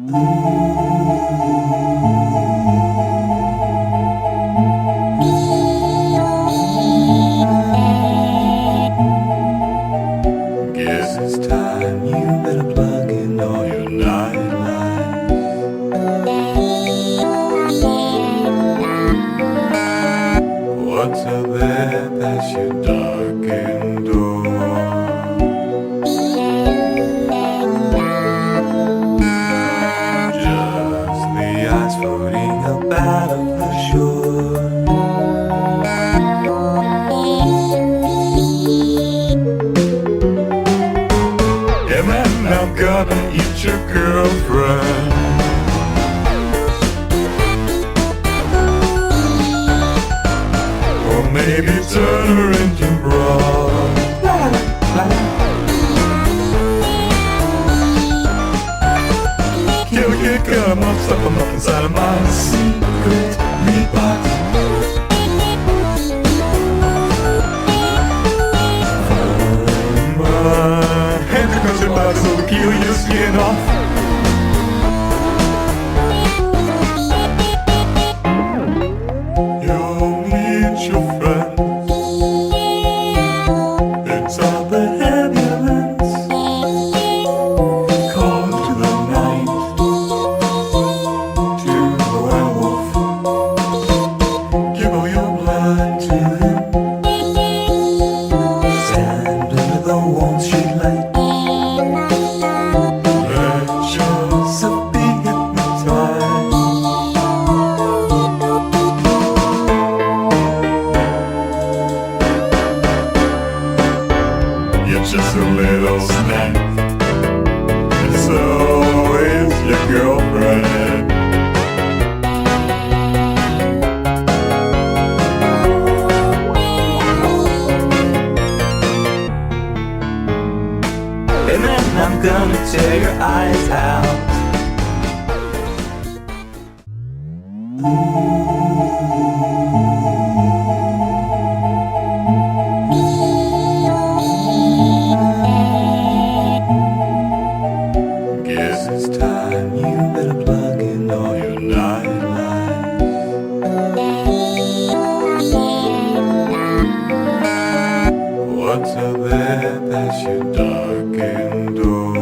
Guess it's time you better plug in all your nightlights. What's out there past your darkened door? Just the ice floating up out of the shore. Yeah man, I'm gonna eat your girlfriend. Or maybe turn her into broad. Kill a kick, cut 'em up, stuff 'em up inside of my secret meat box. Hands across your body so to peel your skin off. You'll meet your friends. It's all the ambulance. Call to the night, to the werewolf. Give all your blood to him. Stand under the warm street light. Let yourself be hypnotized. You're just a little snack, and so is your girlfriend. And then I'm gonna tear your eyes out. Guess it's time you better plug in all your nightlights. What's out there past your darkened door?